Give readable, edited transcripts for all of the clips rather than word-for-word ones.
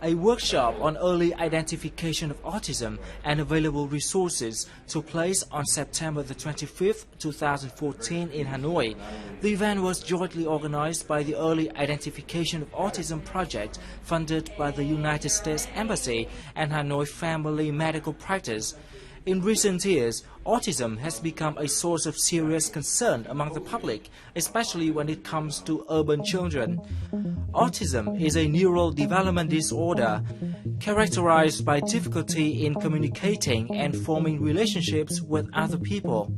A workshop on early identification of autism and available resources took place on September the 25th, 2014 in Hanoi. The event was jointly organized by the Early Identification of Autism Project funded by the United States Embassy and Hanoi Family Medical Practice. In recent years, autism has become a source of serious concern among the public, especially when it comes to urban children. Autism is a neural development disorder characterized by difficulty in communicating and forming relationships with other people.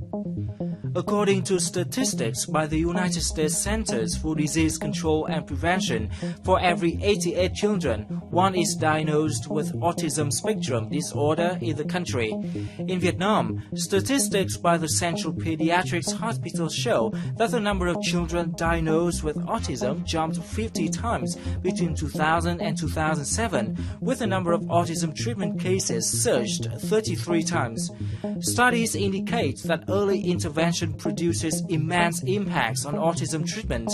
According to statistics by the United States Centers for Disease Control and Prevention, for every 88 children, one is diagnosed with autism spectrum disorder in the country. In Vietnam, statistics by the Central Pediatrics Hospital show that the number of children diagnosed with autism jumped 50 times between 2000 and 2007, with the number of autism treatment cases surged 33 times. Studies indicate that early intervention produces immense impacts on autism treatment.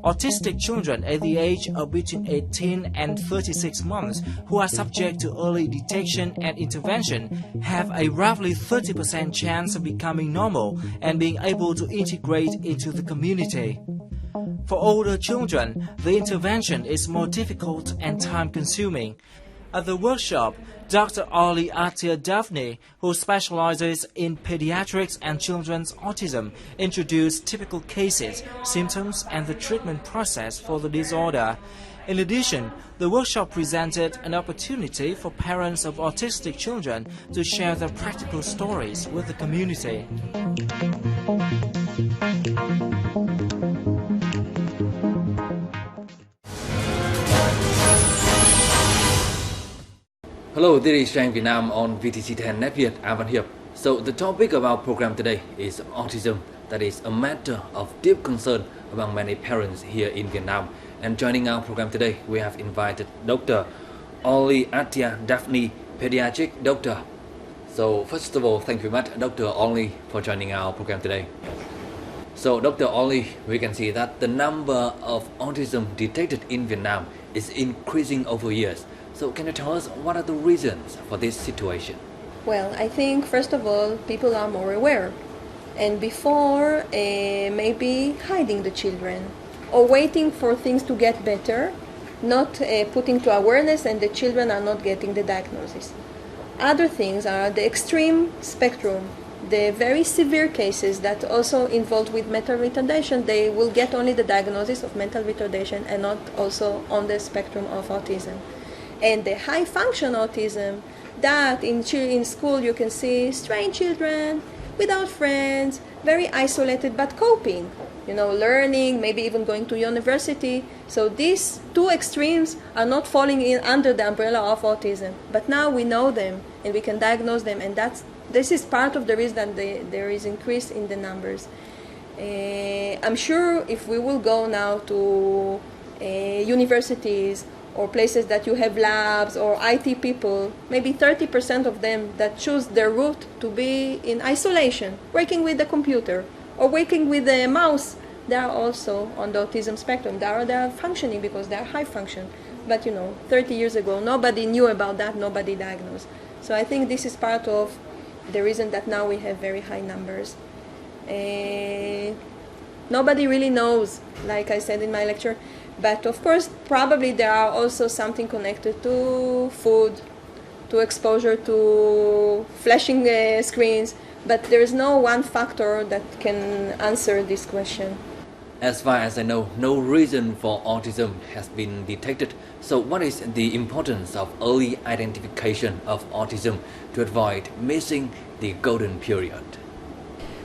Autistic children at the age of between 18 and 36 months who are subject to early detection and intervention have a roughly 30% chance of becoming normal and being able to integrate into the community. For older children, the intervention is more difficult and time-consuming. At the workshop, Dr. Ali Atia Daphne, who specializes in pediatrics and children's autism, introduced typical cases, symptoms, and the treatment process for the disorder. In addition, the workshop presented an opportunity for parents of autistic children to share their practical stories with the community. Hello, this is Shang Vietnam on VTC10 Net Việt. I'm here. So the topic of our program today is autism. That is a matter of deep concern among many parents here in Vietnam. And joining our program today, we have invited Dr. Ali Atia Daphne, pediatric doctor. So first of all, thank you very much, Dr. Ali, for joining our program today. So Dr. Ali, we can see that the number of autism detected in Vietnam is increasing over years. So can you tell us what are the reasons for this situation? Well, I think first of all, people are more aware. And before, maybe hiding the children or waiting for things to get better, not putting to awareness, and the children are not getting the diagnosis. Other things are the extreme spectrum, the very severe cases that also involved with mental retardation. They will get only the diagnosis of mental retardation and not also on the spectrum of autism. And the high function autism, that in school you can see strange children without friends, very isolated but coping, learning, maybe even going to university. So these two extremes are not falling in under the umbrella of autism. But now we know them and we can diagnose them, and this is part of the reason that there is increase in the numbers. I'm sure if we will go now to universities or places that you have labs or IT people, maybe 30% of them that choose their route to be in isolation, working with the computer or working with the mouse, they are also on the autism spectrum. They are functioning because they are high function. But 30 years ago, nobody knew about that, nobody diagnosed. So I think this is part of the reason that now we have very high numbers. Nobody really knows, like I said in my lecture. But of course, probably there are also something connected to food, to exposure to flashing screens, but there is no one factor that can answer this question. As far as I know, no reason for autism has been detected. So what is the importance of early identification of autism to avoid missing the golden period?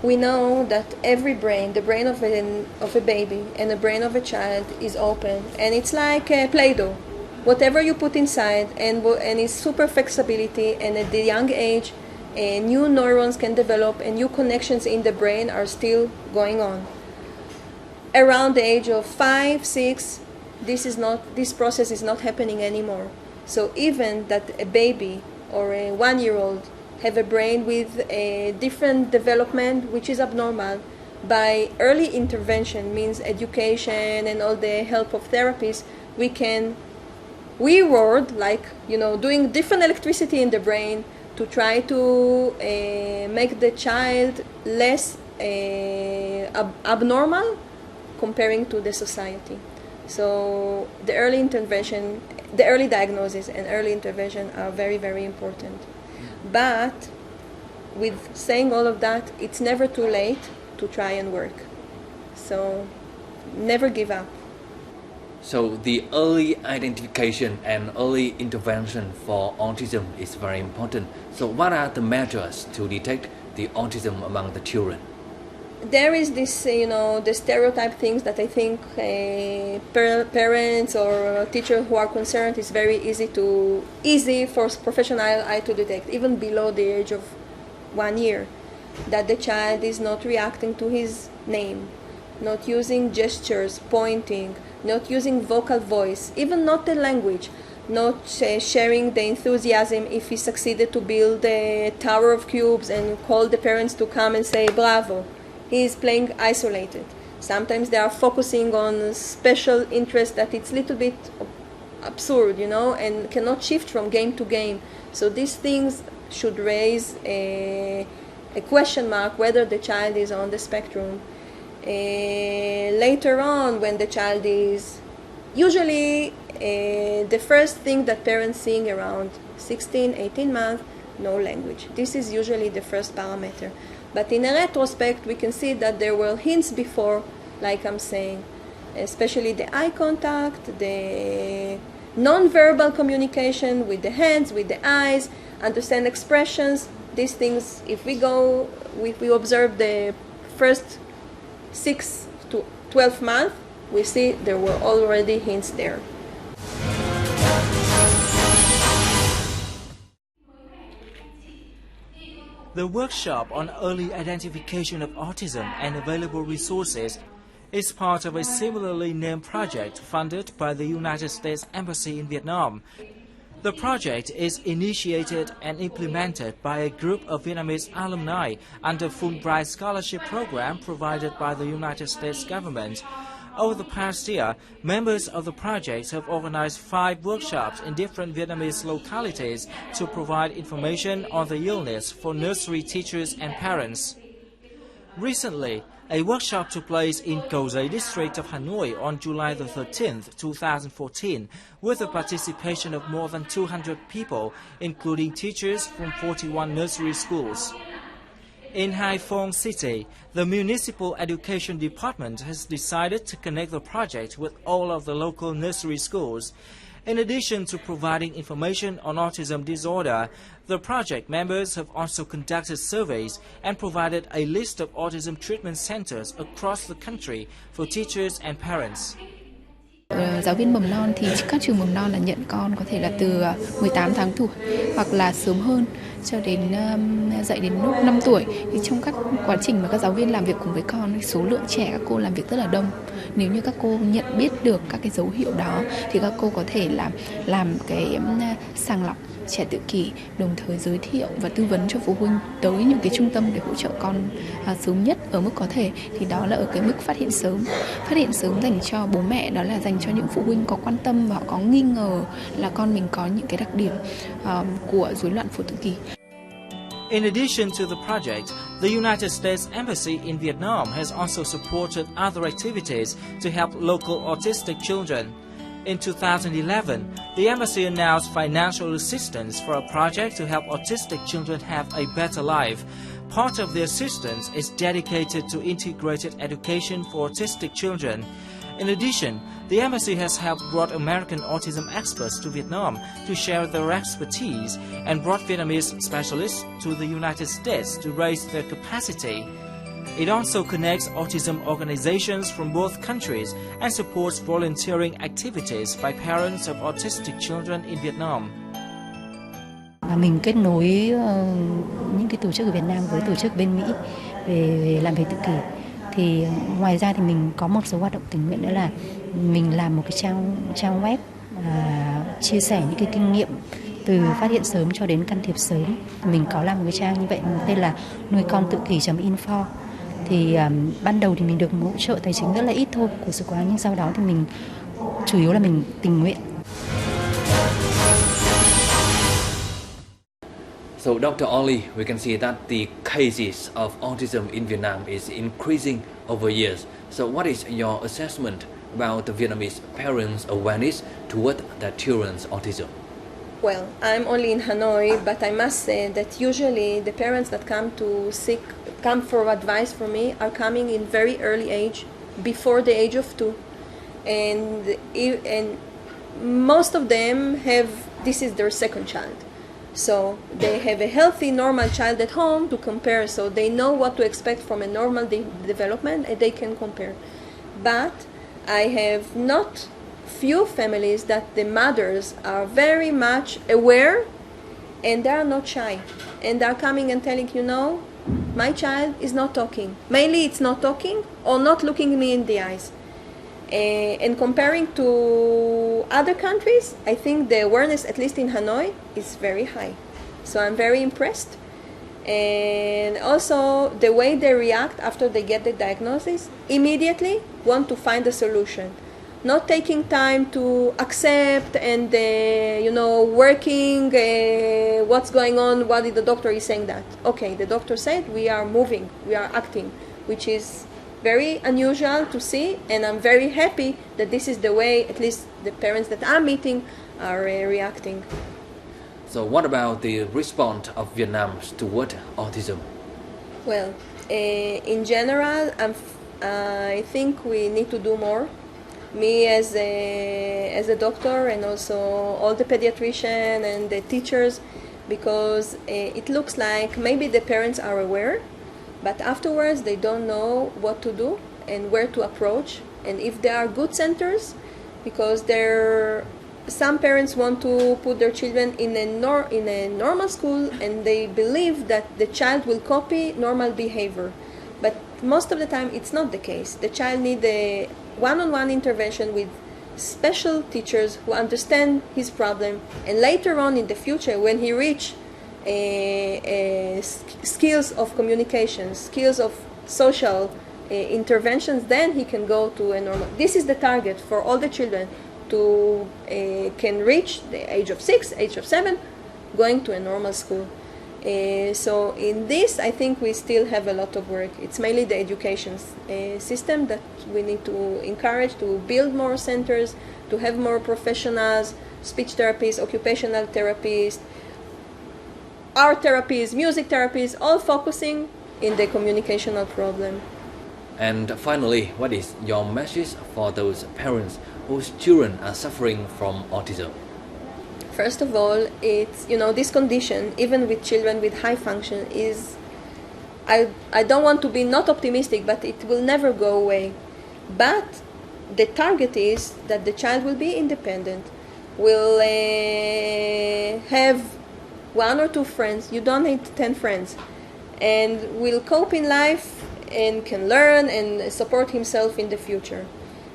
We know that every brain, the brain of a baby and the brain of a child is open, and it's like Play-Doh. Whatever you put inside, and it's super flexibility, and at the young age, new neurons can develop and new connections in the brain are still going on. Around the age of 5, 6, this process is not happening anymore. So even that a baby or a 1-year-old have a brain with a different development which is abnormal, by early intervention, means education and all the help of therapists, we can weird, like, doing different electricity in the brain to try to make the child less abnormal comparing to the society. So the early intervention, the early diagnosis and early intervention are very, very important. But with saying all of that, it's never too late to try and work. So never give up. So the early identification and early intervention for autism is very important. So what are the measures to detect the autism among the children? There is this, the stereotype things that I think parents or teachers who are concerned is very easy for professional eye to detect, even below the age of 1 year, that the child is not reacting to his name, not using gestures, pointing, not using vocal voice, even not the language, not sharing the enthusiasm if he succeeded to build a tower of cubes and call the parents to come and say bravo. He is playing isolated. Sometimes they are focusing on special interest that it's a little bit absurd, and cannot shift from game to game. So these things should raise a question mark whether the child is on the spectrum. Later on, when the child is usually the first thing that parents seeing around 16, 18 months, no language. This is usually the first parameter. But in a retrospect, we can see that there were hints before, like I'm saying, especially the eye contact, the non-verbal communication with the hands, with the eyes, understand expressions. These things, if we observe the first 6 to 12 months, we see there were already hints there. The workshop on early identification of autism and available resources is part of a similarly named project funded by the United States Embassy in Vietnam. The project is initiated and implemented by a group of Vietnamese alumni under Fulbright scholarship program provided by the United States government. Over the past year, members of the project have organized 5 workshops in different Vietnamese localities to provide information on the illness for nursery teachers and parents. Recently, a workshop took place in Cầu Giấy district of Hanoi on July the 13th, 2014, with the participation of more than 200 people, including teachers from 41 nursery schools. In Hai Phong City, the Municipal Education Department has decided to connect the project with all of the local nursery schools. In addition to providing information on autism disorder, the project members have also conducted surveys and provided a list of autism treatment centers across the country for teachers and parents. Giáo viên mầm non thì các trường mầm non là nhận con có thể là từ 18 tháng tuổi hoặc là sớm hơn cho đến dạy đến lúc 5 tuổi. Thì trong các quá trình mà các giáo viên làm việc cùng với con, số lượng trẻ các cô làm việc rất là đông. Nếu như các cô nhận biết được các cái dấu hiệu đó thì các cô có thể làm cái sàng lọc trẻ tự kỷ, đồng thời giới thiệu và tư vấn cho phụ huynh tới những cái trung tâm để hỗ trợ con sớm nhất ở mức có thể. Thì đó là ở cái mức phát hiện sớm. Phát hiện sớm dành cho bố mẹ đó là dành cho những phụ huynh có quan tâm và họ có nghi ngờ là con mình có những cái đặc điểm của rối loạn phổ tự kỷ. In addition to the project, the United States Embassy in Vietnam has also supported other activities to help local autistic children. In 2011, the embassy announced financial assistance for a project to help autistic children have a better life. Part of the assistance is dedicated to integrated education for autistic children. In addition, the embassy has helped brought American autism experts to Vietnam to share their expertise and brought Vietnamese specialists to the United States to raise their capacity. It also connects autism organizations from both countries and supports volunteering activities by parents of autistic children in Vietnam. Mình kết nối những cái tổ chức ở Việt Nam với tổ chức bên Mỹ về làm về tự kỷ. Thì ngoài ra thì mình có một số hoạt động tình nguyện, đó là mình làm một cái trang web chia sẻ những cái kinh nghiệm từ phát hiện sớm cho đến can thiệp sớm. Mình có làm một cái trang như vậy tên là nuôi con tự kỷ.info. Thì ban đầu thì mình được hỗ trợ tài chính rất là ít thôi của sự quán, nhưng sau đó thì mình chủ yếu là mình tình nguyện. So, Dr. Oli, we can see that the cases of autism in Vietnam is increasing over years. So, what is your assessment about the Vietnamese parents' awareness toward their children's autism? Well, I'm only in Hanoi, but I must say that usually the parents that come for advice from me are coming in very early age, before the age of 2, and most of them this is their second child, so they have a healthy, normal child at home to compare, so they know what to expect from a normal development, and they can compare. But I have not few families that the mothers are very much aware and they are not shy, and they are coming and telling, my child is not talking. Mainly it's not talking or not looking me in the eyes. And comparing to other countries, I think the awareness, at least in Hanoi, is very high. So I'm very impressed. And also the way they react after they get the diagnosis, immediately want to find a solution. Not taking time to accept and, working, what's going on, what did the doctor is saying that. Okay, the doctor said we are moving, we are acting, which is very unusual to see, and I'm very happy that this is the way, at least the parents that I'm meeting are reacting. So what about the response of Vietnam toward autism? Well, in general, I think we need to do more. Me as a doctor, and also all the pediatricians and the teachers, because it looks like maybe the parents are aware, but afterwards they don't know what to do and where to approach, and if there are good centers, because some parents want to put their children in a normal school, and they believe that the child will copy normal behavior, but most of the time it's not the case. The child needs a one-on-one intervention with special teachers who understand his problem, and later on in the future, when he reach skills of communication, skills of social interventions, then he can go to a normal. This is the target for all the children, to can reach the age of 6, age of 7, going to a normal school. So in this, I think we still have a lot of work. It's mainly the education system that we need to encourage, to build more centers, to have more professionals, speech therapists, occupational therapists, art therapists, music therapists, all focusing in the communicational problem. And finally, what is your message for those parents whose children are suffering from autism? First of all, it's, this condition, even with children with high function, is, I don't want to be not optimistic, but it will never go away. But the target is that the child will be independent, will have 1 or 2 friends, you don't need 10 friends, and will cope in life and can learn and support himself in the future.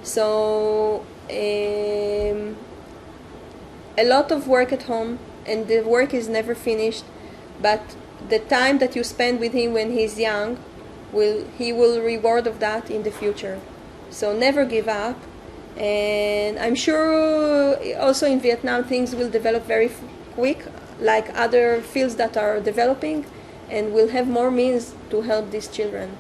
So, a lot of work at home, and the work is never finished, but the time that you spend with him when he's young, he will reward of that in the future. So never give up, and I'm sure also in Vietnam things will develop very quick, like other fields that are developing, and we'll have more means to help these children.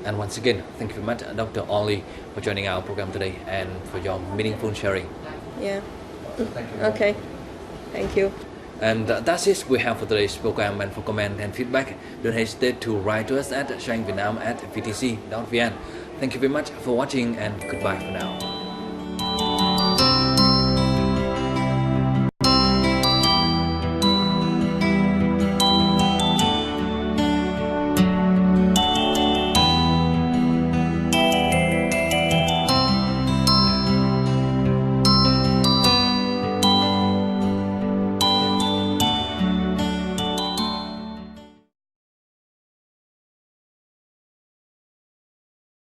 And once again, thank you very much, Dr. Oli, for joining our program today and for your meaningful sharing. Yeah. Okay, thank you. And that's it we have for today's program. And for comment and feedback, don't hesitate to write to us at shangvietnam@vtc.vn. Thank you very much for watching, and goodbye for now.